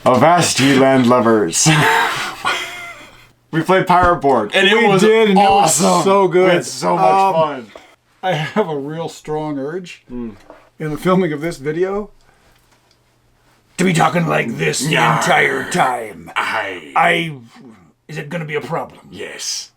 Avast ye land lovers. We played Pirate Borg, and it was awesome. It was so good. We had so much fun. I have a real strong urge in the filming of this video to be talking like this the entire time. Is it going to be a problem? Yes.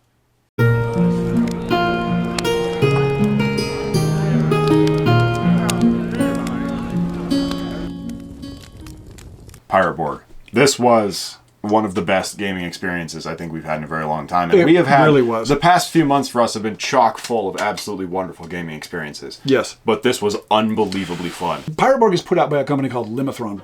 Pirate Borg. This was one of the best gaming experiences I think we've had in a very long time. And we have had, really was. The past few months for us have been chock full of absolutely wonderful gaming experiences. Yes. But this was unbelievably fun. Pirate Borg is put out by a company called Limithron.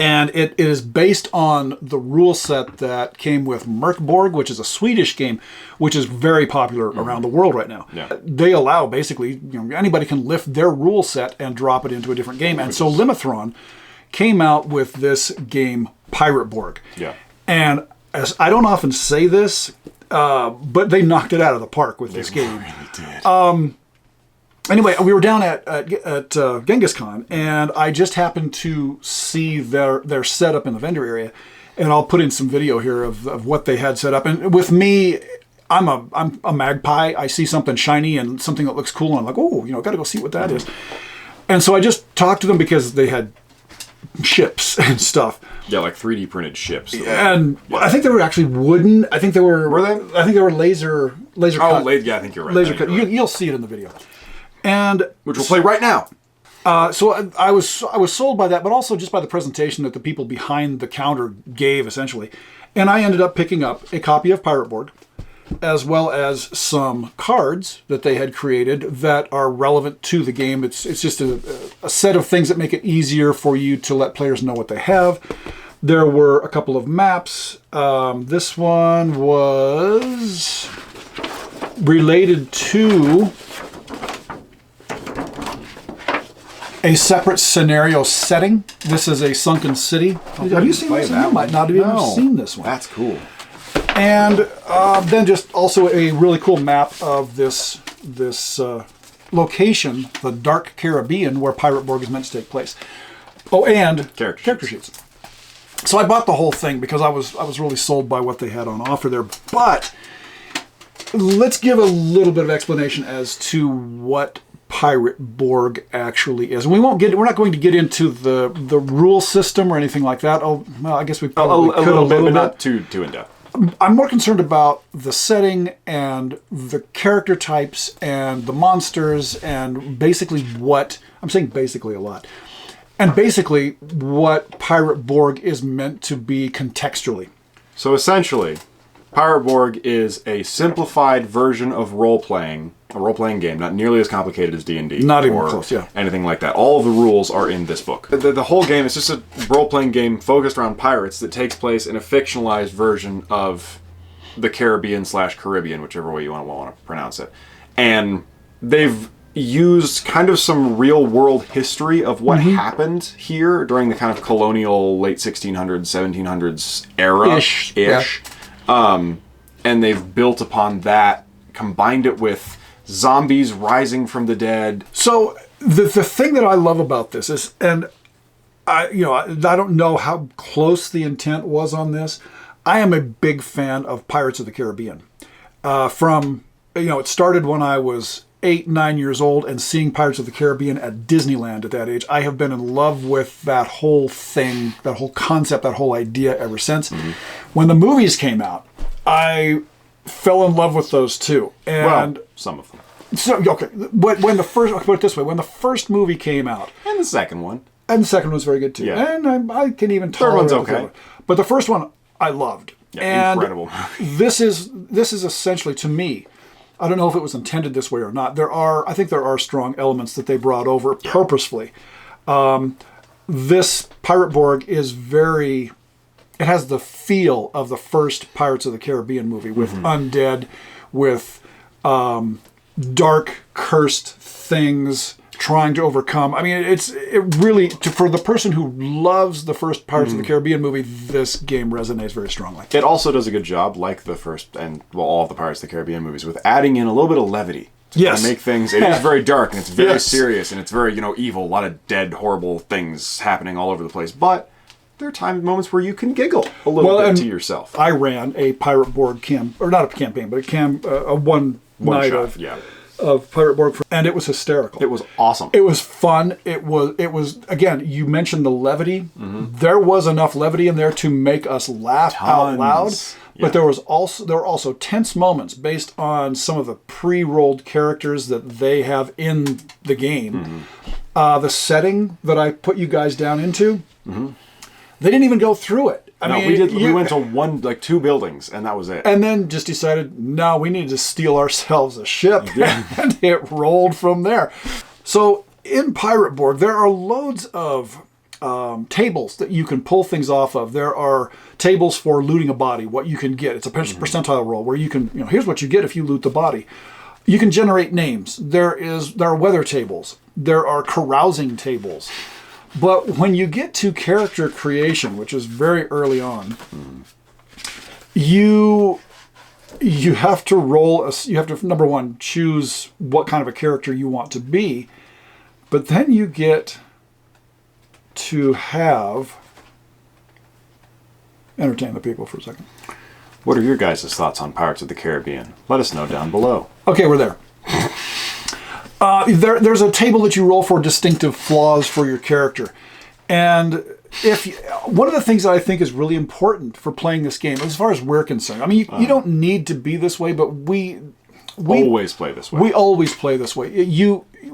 And it is based on the rule set that came with Borg, which is a Swedish game, which is very popular around the world right now. Yeah. They allow, basically, anybody can lift their rule set and drop it into a different game. And so Limithron came out with this game, Pirate Borg. Yeah. And as I don't often say this, but they knocked it out of the park with this game. They really did. Anyway, we were down at Genghis Khan, and I just happened to see their setup in the vendor area, and I'll put in some video here of what they had set up. And with me, I'm a magpie. I see something shiny and something that looks cool, and I'm like, oh, got to go see what that is. And so I just talked to them because they had ships and stuff. Yeah, like 3D printed ships. And I think they were actually wooden. I think they were. Were they? I think they were laser cut. Yeah, I think you're right. Laser cut. You'll see it in the video. And which we'll play right now. So I was sold by that, but also just by the presentation that the people behind the counter gave, essentially. And I ended up picking up a copy of Pirate Borg, as well as some cards that they had created that are relevant to the game. It's just a set of things that make it easier for you to let players know what they have. There were a couple of maps. This one was related to a separate scenario setting. This is a sunken city. Have you seen this one? You might not have even seen this one. That's cool. And then just also a really cool map of this location, the Dark Caribbean, where Pirate Borg is meant to take place. Oh, and character sheets. So I bought the whole thing because I was really sold by what they had on offer there. But let's give a little bit of explanation as to what Pirate Borg actually is. We're not going to get into the rule system or anything like that. Oh, well, I guess we probably could a little bit, but not too in depth. I'm more concerned about the setting and the character types and the monsters and basically I'm saying basically a lot. And basically what Pirate Borg is meant to be contextually. So essentially, Pirate Borg is a simplified version of a role-playing game, not nearly as complicated as D&D. Not even close, yeah. Anything like that. All of the rules are in this book. The whole game is just a role-playing game focused around pirates that takes place in a fictionalized version of the Caribbean/Caribbean, whichever way you want to pronounce it. And they've used kind of some real-world history of what happened here during the kind of colonial late 1600s, 1700s era. Ish. Yeah. And they've built upon that, combined it with zombies rising from the dead. So the thing that I love about this is, and I don't know how close the intent was on this. I am a big fan of Pirates of the Caribbean. It started when I was 8-9 years old and seeing Pirates of the Caribbean at Disneyland at that age. I have been in love with that whole thing, that whole concept, that whole idea ever since. Mm-hmm. When the movies came out, I fell in love with those too. And some of them. So okay, when the first, I'll put it this way, when the first movie came out, and the second one, was very good too. Yeah. And I can even tolerate third one's okay. But the first one I loved. Yeah, and incredible. This is essentially, to me, I don't know if it was intended this way or not. I think there are strong elements that they brought over purposefully. This Pirate Borg is it has the feel of the first Pirates of the Caribbean movie with undead, with dark, cursed things trying to overcome. I mean, it really, for the person who loves the first Pirates of the Caribbean movie, this game resonates very strongly. It also does a good job, like the first and all of the Pirates of the Caribbean movies, with adding in a little bit of levity. Yes. To make things, it is very dark and it's very serious and it's very, evil. A lot of dead, horrible things happening all over the place. But there are moments where you can giggle a little bit to yourself. I ran a Pirate Borg or not a campaign, but a one night shot, of Pirate Borg, and it was hysterical. It was awesome. It was fun. It was again, you mentioned the levity. There was enough levity in there to make us laugh out loud. But there were also tense moments based on some of the pre-rolled characters that they have in the game. The setting that I put you guys down into, they didn't even go through it. I mean, we went to 2 buildings, and that was it. And then just decided, no, we need to steal ourselves a ship, and it rolled from there. So in Pirate Borg, there are loads of tables that you can pull things off of. There are tables for looting a body, what you can get. It's a percentile roll where you can, here's what you get if you loot the body. You can generate names. There are weather tables. There are carousing tables. But when you get to character creation, which is very early on, you have to roll. You have to, number one, choose what kind of a character you want to be. But then you get to entertain the people for a second. What are your guys' thoughts on Pirates of the Caribbean? Let us know down below. Okay, we're there. There's a table that you roll for distinctive flaws for your character. And one of the things that I think is really important for playing this game, as far as we're concerned, I mean, you don't need to be this way, but we always play this way. We always play this way.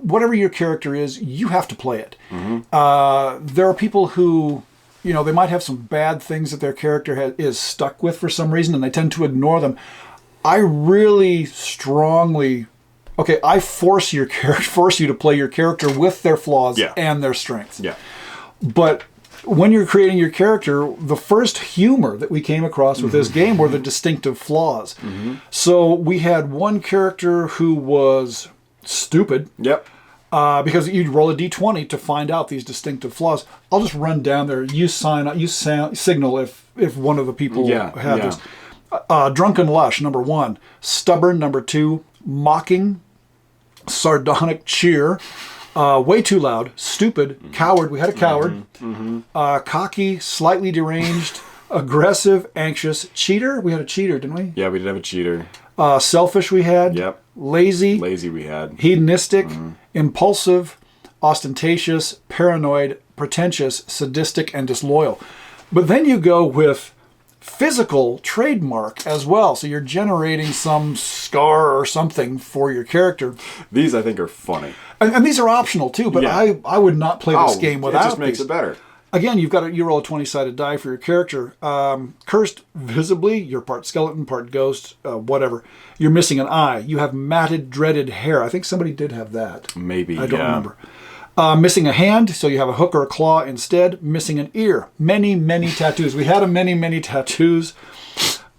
Whatever your character is, you have to play it. There are people who, they might have some bad things that their character is stuck with for some reason, and they tend to ignore them. I really strongly... I force you to play your character with their flaws and their strengths. Yeah. But when you're creating your character, the first humor that we came across with this game were the distinctive flaws. So we had one character who was stupid. Yep. Because you'd roll a d20 to find out these distinctive flaws. I'll just run down there. You signal if one of the people had this. Drunken lush, number 1. Stubborn, number 2. Mocking. Sardonic cheer, way too loud, stupid, coward, we had a coward, cocky, slightly deranged, aggressive, anxious, cheater, we had a cheater, didn't we? Yeah, we did have a cheater. Selfish we had, lazy we had, hedonistic, impulsive, ostentatious, paranoid, pretentious, sadistic, and disloyal. But then you go with physical trademark as well, so you're generating some scar or something for your character. These I think are funny, and these are optional too. But I would not play this game without. It just makes it better. Again, you roll a 20-sided die for your character. Cursed visibly, you're part skeleton, part ghost, whatever. You're missing an eye. You have matted, dreaded hair. I think somebody did have that. Maybe I don't remember. Missing a hand, so you have a hook or a claw instead. Missing an ear. Many, many tattoos. We had many, many tattoos.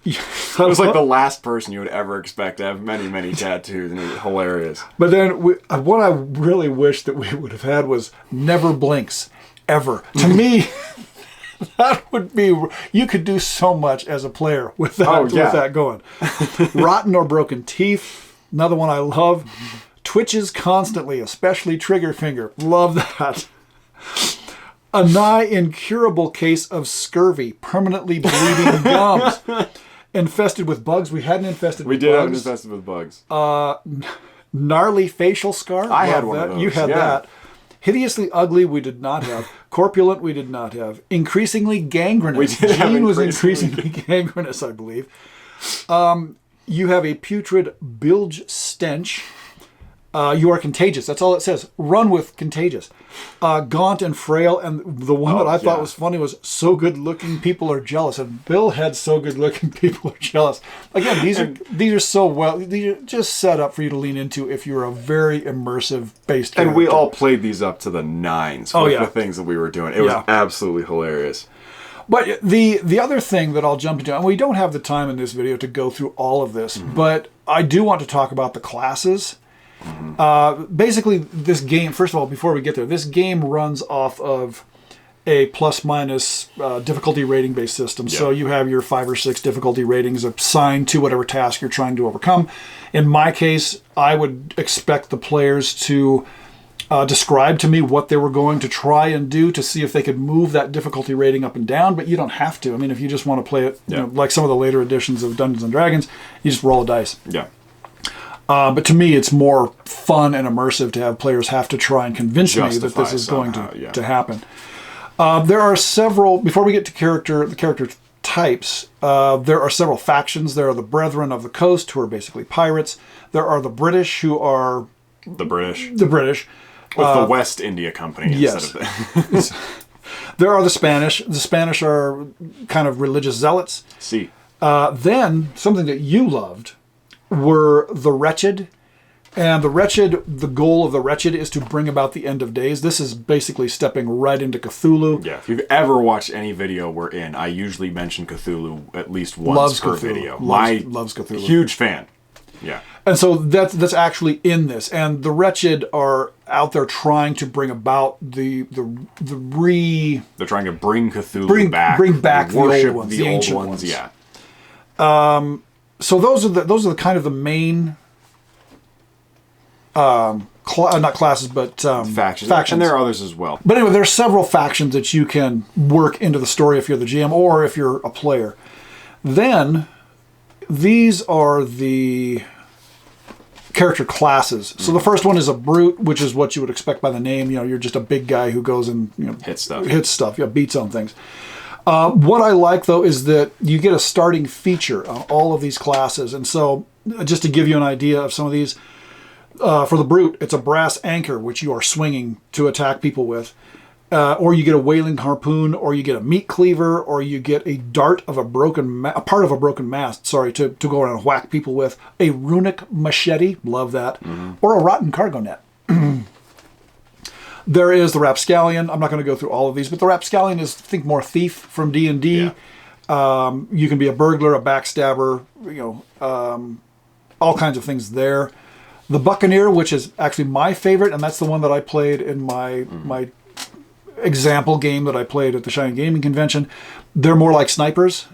It was like the last person you would ever expect to have many, many tattoos, and it was hilarious. But then what I really wish that we would have had was never blinks, ever. To me, that would be... You could do so much as a player with that going. Rotten or broken teeth, another one I love. Twitches constantly, especially trigger finger. Love that. A nigh incurable case of scurvy, permanently bleeding gums. Infested with bugs. We hadn't infested with bugs. We did have infested with bugs. Gnarly facial scar. I had one of those. You had that. Hideously ugly, we did not have. Corpulent, we did not have. Increasingly gangrenous. Gene was increasingly gangrenous, I believe. You have a putrid bilge stench. You are contagious. That's all it says. Run with contagious. Gaunt and frail. And the one that I thought was funny was so good looking people are jealous. And Bill had so good looking people are jealous. Again, these are so well. These are just set up for you to lean into if you're a very immersive based character. And we all played these up to the nines with the things that we were doing. It was absolutely hilarious. But the other thing that I'll jump into, and we don't have the time in this video to go through all of this, but I do want to talk about the classes. Basically, this game, first of all, before we get there, this game runs off of a plus-minus difficulty rating-based system. Yep. So you have your 5 or 6 difficulty ratings assigned to whatever task you're trying to overcome. In my case, I would expect the players to described to me what they were going to try and do to see if they could move that difficulty rating up and down, but you don't have to. I mean, if you just want to play it, you know, like some of the later editions of Dungeons and Dragons, you just roll a dice. Yeah. But to me, it's more fun and immersive to have players have to try and convince me that this is going to happen. There are several, before we get to the character types, there are several factions. There are the Brethren of the Coast, who are basically pirates. There are the British, who are... The British. With the West India Company instead of the... There are the Spanish. The Spanish are kind of religious zealots. See. Then, something that you loved were the Wretched. And the goal of the Wretched is to bring about the end of days. This is basically stepping right into Cthulhu. Yeah, if you've ever watched any video we're in, I usually mention Cthulhu at least once per video. Loves Cthulhu. Huge fan. Yeah. And so that's actually in this. And the Wretched are out there trying to bring about They're trying to bring Cthulhu back. Bring back the old ones, the ancient ones. Yeah. So those are the kind of the main not classes, but factions. And there are others as well. But anyway, there are several factions that you can work into the story if you're the GM or if you're a player. Then these are the character classes. So the first one is a brute, which is what you would expect by the name. You know, you're just a big guy who goes and hits stuff. Yeah, beats on things. What I like though is that you get a starting feature on all of these classes, and so just to give you an idea of some of these. For the brute, it's a brass anchor, which you are swinging to attack people with. Or you get a whaling harpoon, or you get a meat cleaver, or you get a dart of a part of a broken mast, to go around and whack people with. A runic machete, love that. Mm-hmm. Or a rotten cargo net. There is the rapscallion. I'm not going to go through all of these, but the rapscallion is, think, more thief from D&D. Yeah. You can be a burglar, a backstabber, all kinds of things there. The Buccaneer, which is actually my favorite, and that's the one that I played in my example game that I played at the Shining Gaming Convention. They're more like snipers.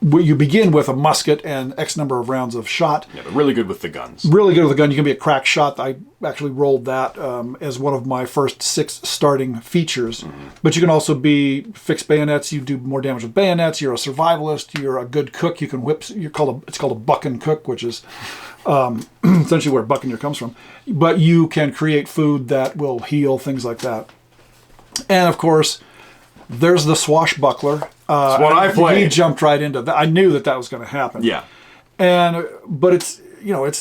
You begin with a musket and X number of rounds of shot. Yeah, they're really good with the guns. Really good with the gun. You can be a crack shot. I actually rolled that as one of my first 6 starting features. Mm-hmm. But you can also be fixed bayonets. You do more damage with bayonets. You're a survivalist. You're a good cook. You can whip. It's called a buccan cook, which is essentially where buccaneer comes from. But you can create food that will heal, things like that. And of course, there's the swashbuckler. That's what I played. He jumped right into that. I knew that was going to happen. Yeah. But it's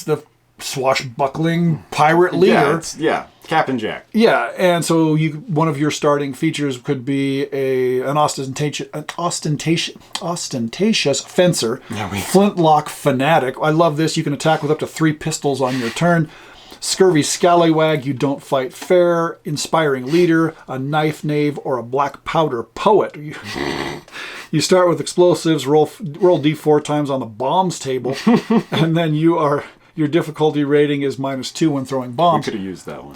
the swashbuckling pirate leader. Yeah, Captain Jack. Yeah, and so one of your starting features could be an ostentatious fencer, flintlock fanatic. I love this. You can attack with up to 3 pistols on your turn. Scurvy scallywag, you don't fight fair. Inspiring leader, a knife knave, or a black powder poet. You start with explosives, roll d4 times on the bombs table, and then your difficulty rating is -2 when throwing bombs. We could have used that one.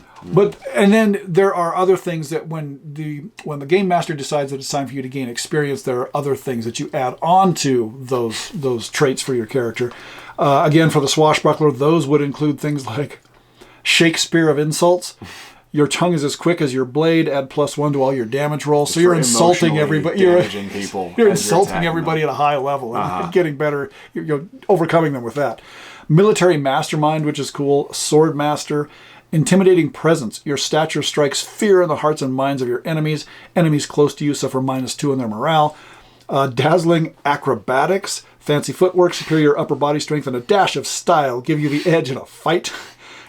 And then there are other things that when the game master decides that it's time for you to gain experience, there are other things that you add on to those traits for your character. Again, for the swashbuckler, those would include things like Shakespeare of insults. Your tongue is as quick as your blade. Add +1 to all your damage rolls. So you're insulting everybody. You're insulting everybody at a high level and getting better. You're overcoming them with that. Military mastermind, which is cool. Sword master. Intimidating presence. Your stature strikes fear in the hearts and minds of your enemies. Enemies close to you suffer -2 in their morale. Dazzling acrobatics. Fancy footwork. Superior upper body strength and a dash of style give you the edge in a fight.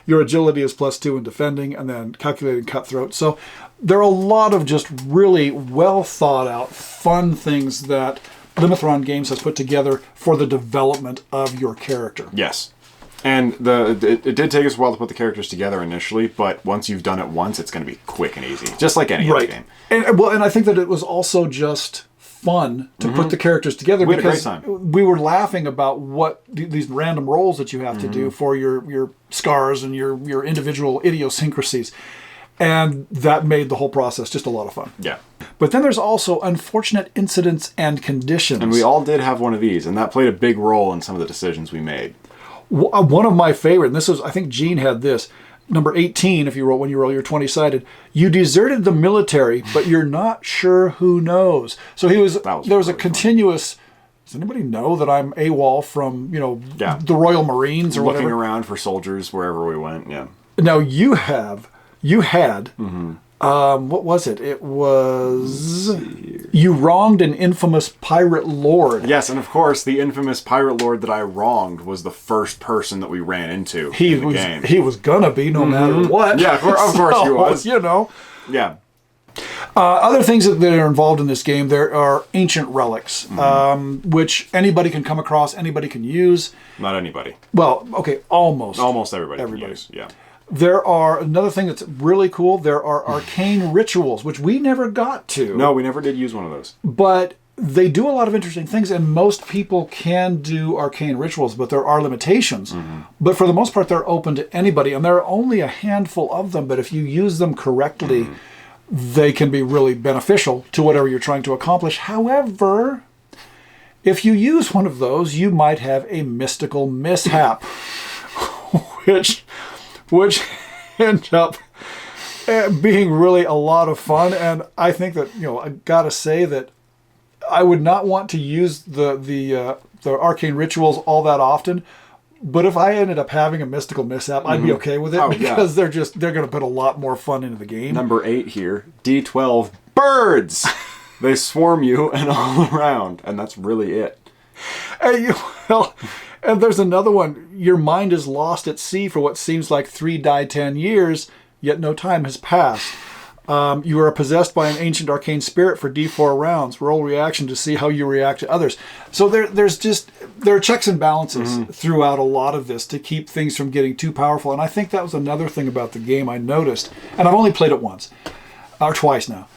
Your agility is +2 in defending, and then calculated cutthroat. So there are a lot of just really well thought out, fun things that Limithron Games has put together for the development of your character. Yes. And it did take us a while to put the characters together initially, but once you've done it once, it's going to be quick and easy, just like any other game. And I think that it was also just fun to put the characters together because we were laughing about what these random rolls that you have to do for your scars and your individual idiosyncrasies. And that made the whole process just a lot of fun. Yeah. But then there's also unfortunate incidents and conditions. And we all did have one of these, and that played a big role in some of the decisions we made. One of my favorite, and this was, I think Gene had this, number 18, if you roll, when you roll your 20-sided, you deserted the military, but you're not sure who knows. So there was really a continuous, does anybody know that I'm AWOL from, the Royal Marines or looking whatever? around for soldiers wherever we went, yeah. Now you had, what was it? It was, you wronged an infamous pirate lord. Yes, and of course, the infamous pirate lord that I wronged was the first person that we ran into in the game. He was gonna be no matter what. Yeah, of course he was. Yeah. Other things that are involved in this game, there are ancient relics, which anybody can come across, anybody can use. Not anybody. Well, okay, almost. Almost everybody can use, yeah. There are, another thing that's really cool, there are arcane rituals, which we never got to. No, we never did use one of those. But they do a lot of interesting things, and most people can do arcane rituals, but there are limitations. But for the most part, they're open to anybody, and there are only a handful of them, but if you use them correctly, they can be really beneficial to whatever you're trying to accomplish. However, if you use one of those, you might have a mystical mishap, which end up being really a lot of fun. And I think that, I gotta say that I would not want to use the arcane rituals all that often. But if I ended up having a mystical mishap, I'd be okay with it because they're going to put a lot more fun into the game. Number 8 here, D12, birds! They swarm you and all around, and that's really it. And there's another one. Your mind is lost at sea for what seems like 3 die 10 years, yet no time has passed. You are possessed by an ancient arcane spirit for D4 rounds. Roll reaction to see how you react to others. So there are checks and balances throughout a lot of this to keep things from getting too powerful. And I think that was another thing about the game I noticed. And I've only played it once, or twice now.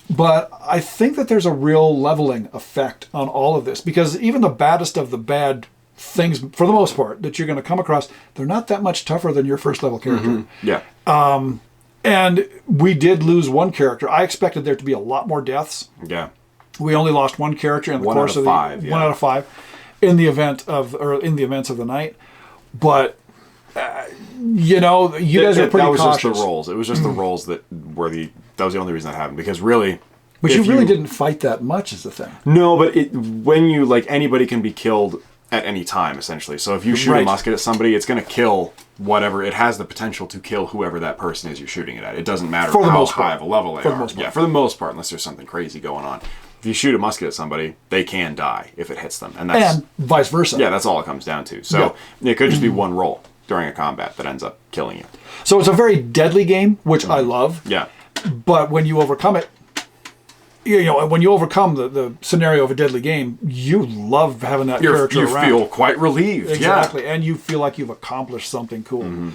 But I think that there's a real leveling effect on all of this, because even the baddest of the bad things, for the most part, that you're going to come across, they're not that much tougher than your first level character. Yeah. And we did lose one character. I expected there to be a lot more deaths. Yeah. We only lost one character in the course of the 1 out of 5 in the events of the night. But you guys are pretty cautious. That was just the rolls. It was just the rolls that was the only reason that happened, because really. But you really didn't fight that much, is the thing. No, but when you anybody can be killed at any time, essentially. So if you shoot a musket at somebody, it's going to kill whatever. It has the potential to kill whoever that person is you're shooting it at. It doesn't matter how high of a level they are. Yeah, for the most part, unless there's something crazy going on. If you shoot a musket at somebody, they can die if it hits them. And vice versa. Yeah, that's all it comes down to. So it could just be one roll during a combat that ends up killing you. So it's a very deadly game, which I love. Yeah. But when you overcome it, when you overcome the scenario of a deadly game, you love having that character around. You feel quite relieved. Exactly. Yeah. And you feel like you've accomplished something cool.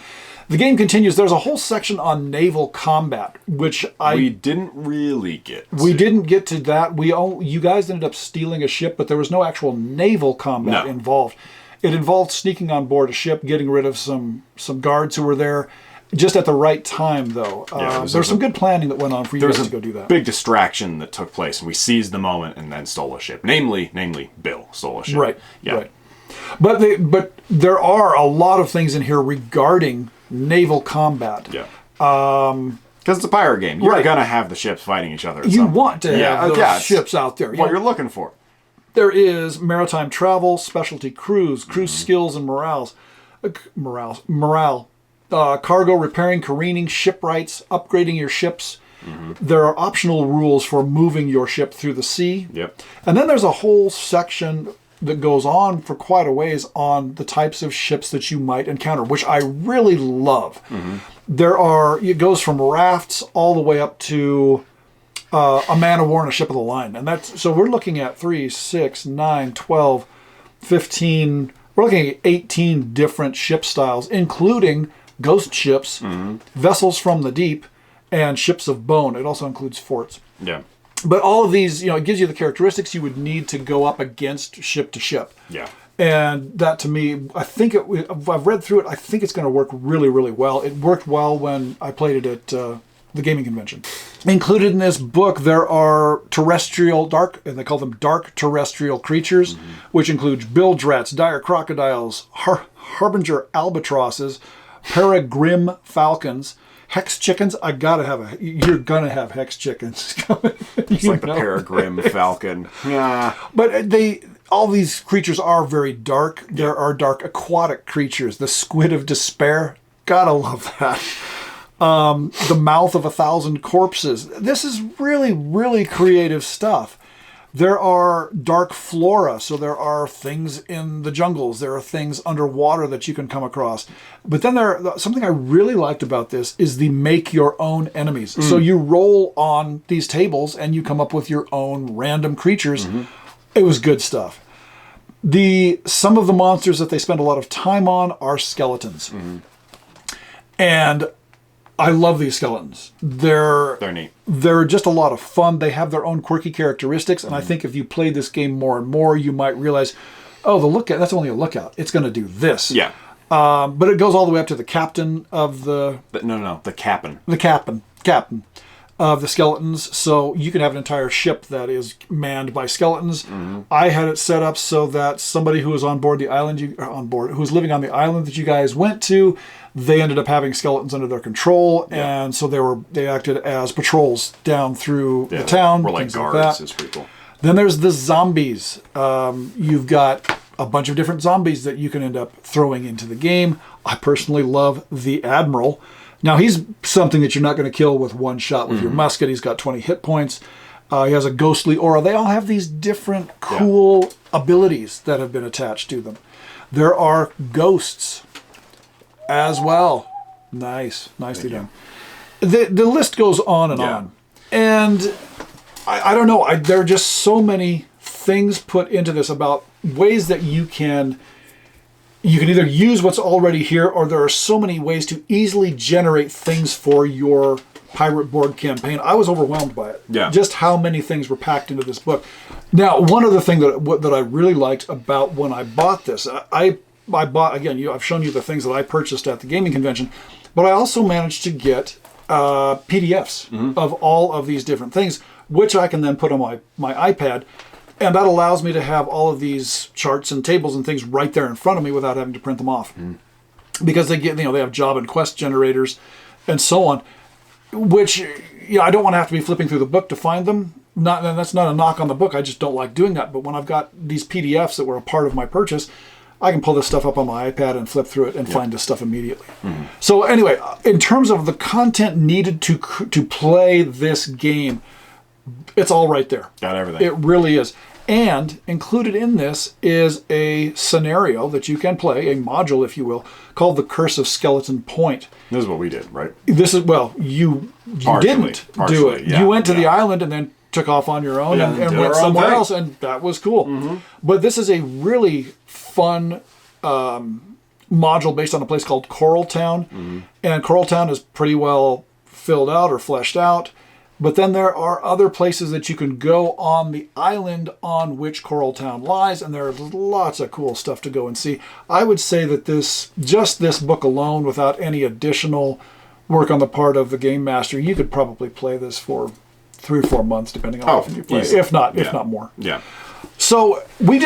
The game continues. There's a whole section on naval combat, which we didn't really get to. We didn't get to that. You guys ended up stealing a ship, but there was no actual naval combat involved. It involved sneaking on board a ship, getting rid of some guards who were there. Just at the right time, though. There was some good planning that went on for you guys to go do that. Big distraction that took place, and we seized the moment and then stole a ship. Namely, Bill stole a ship. Right. Yeah. Right. But there are a lot of things in here regarding naval combat. Yeah. Because it's a pirate game. You're going to have the ships fighting each other. You want to have those ships out there. What you're looking for. There is maritime travel, specialty crews, skills and morale. Cargo repairing, careening, shipwrights, upgrading your ships. There are optional rules for moving your ship through the sea. Yep. And then there's a whole section that goes on for quite a ways on the types of ships that you might encounter, which I really love. It goes from rafts all the way up to a man of war and a ship of the line. And so we're looking at 3, 6, 9, 12, 15, we're looking at 18 different ship styles, including ghost ships, vessels from the deep, and ships of bone. It also includes forts. Yeah. But all of these, it gives you the characteristics you would need to go up against ship to ship. Yeah. And that, to me, I've read through it, I think it's going to work really, really well. It worked well when I played it at the gaming convention. Included in this book, there are terrestrial dark, and they call them dark terrestrial creatures, which include bilge rats, dire crocodiles, harbinger albatrosses, Arrrgghh falcons, hex chickens. You're gonna have hex chickens. It's like the Arrrgghh falcon. Yeah. But all these creatures are very dark. There are dark aquatic creatures. The squid of despair. Gotta love that. The mouth of 1,000 corpses. This is really, really creative stuff. There are dark flora, so there are things in the jungles. There are things underwater that you can come across. But then something I really liked about this is the make your own enemies. So you roll on these tables and you come up with your own random creatures. It was good stuff. Some of the monsters that they spend a lot of time on are skeletons. And I love these skeletons. They're neat. They're just a lot of fun. They have their own quirky characteristics, and I think if you play this game more and more, you might realize, oh, that's only a lookout. It's going to do this. Yeah. But it goes all the way up to the captain of the captain. The captain of the skeletons. So you can have an entire ship that is manned by skeletons. I had it set up so that somebody who was on board the island, who was living on the island that you guys went to, they ended up having skeletons under their control, and so they acted as patrols down through the town. We're like guards. It's pretty cool. Then there's the zombies. You've got a bunch of different zombies that you can end up throwing into the game. I personally love the Admiral. Now, he's something that you're not going to kill with one shot with your musket. He's got 20 hit points. He has a ghostly aura. They all have these different cool abilities that have been attached to them. There are ghosts as well. Nicely done. The list goes on and on. And I don't know. There are just so many things put into this about ways that you can either use what's already here, or there are so many ways to easily generate things for your Pirate Borg campaign. I was overwhelmed by it. Yeah. Just how many things were packed into this book. Now, one other thing that I really liked about when I bought this, I bought, again, I've shown you the things that I purchased at the gaming convention, but I also managed to get PDFs of all of these different things, which I can then put on my iPad. And that allows me to have all of these charts and tables and things right there in front of me without having to print them off. Because they have job and quest generators and so on, which I don't want to have to be flipping through the book to find them. That's not a knock on the book. I just don't like doing that. But when I've got these PDFs that were a part of my purchase, I can pull this stuff up on my iPad and flip through it and find this stuff immediately. So anyway, in terms of the content needed to play this game, it's all right there. Got everything. It really is. And included in this is a scenario that you can play, a module, if you will, called The Curse of Skeleton Point. This is what we did, right? This is, well, you didn't do it. Yeah, you went to the island and then took off on your own and went somewhere else, and that was cool. But this is a really fun module based on a place called Coral Town. And Coral Town is pretty well filled out or fleshed out. But then there are other places that you can go on the island on which Coral Town lies, and there's lots of cool stuff to go and see. I would say that this book alone, without any additional work on the part of the game master, you could probably play this for 3 or 4 months, depending on how often you play, if not more. Yeah. So we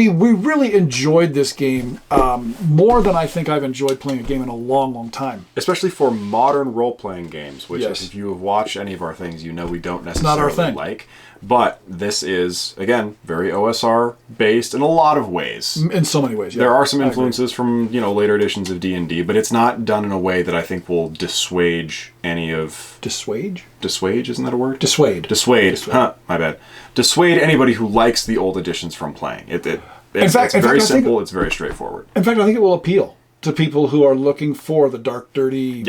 really enjoyed this game more than I think I've enjoyed playing a game in a long, long time. Especially for modern role-playing games, which if you have watched any of our things, you know we don't necessarily not our thing. like. But this is, again, very OSR-based in a lot of ways. In so many ways, yeah. There are some influences from, later editions of D&D, but it's not done in a way that I think will dissuade any of... Dissuade? Dissuade, isn't that a word? Dissuade. Huh, my bad. Dissuade anybody who likes the old editions from playing. It's very simple, it's very straightforward. In fact, I think it will appeal to people who are looking for the dark, dirty...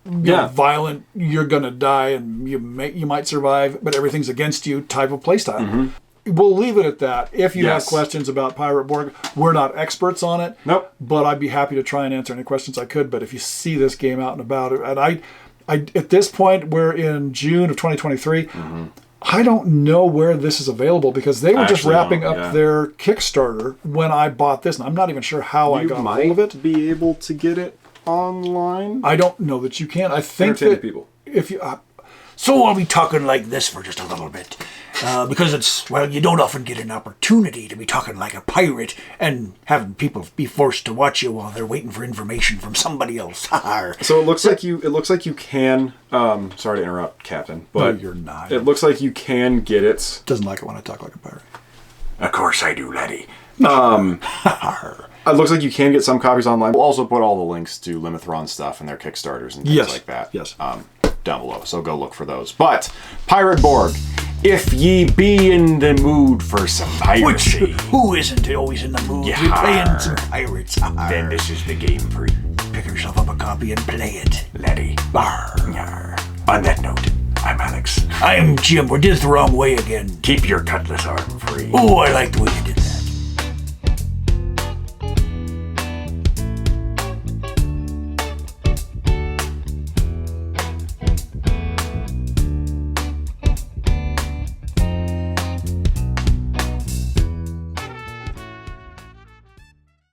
violent, you're gonna die and you might survive, but everything's against you type of playstyle. We'll leave it at that. If you have questions about Pirate Borg, we're not experts on it. Nope. But I'd be happy to try and answer any questions I could. But if you see this game out and about, and I at this point we're in June of 2023. I don't know where this is available because they were just wrapping up their Kickstarter when I bought this, and I'm not even sure how I got hold of it. You might be able to get it online. I don't know that you can. I think that people. if you So I'll be talking like this for just a little bit. Because you don't often get an opportunity to be talking like a pirate and having people be forced to watch you while they're waiting for information from somebody else. So it looks like you can. Sorry to interrupt, Captain, but No, you're not. It looks like you can get it. Doesn't like it when I talk like a pirate. Of course I do, laddie. It looks like you can get some copies online. We'll also put all the links to Limithron stuff and their Kickstarters and things like that. Yes. Down below, so go look for those. But Pirate Borg, if ye be in the mood for some piracy, Who isn't always in the mood? Yeah. You're playing some pirates. then this is the game for you, Pick yourself up a copy and play it. laddie. Arr. On that note, I'm Alex. I'm Jim. We did it the wrong way again. Keep your cutlass arm free. Oh, I like the way you did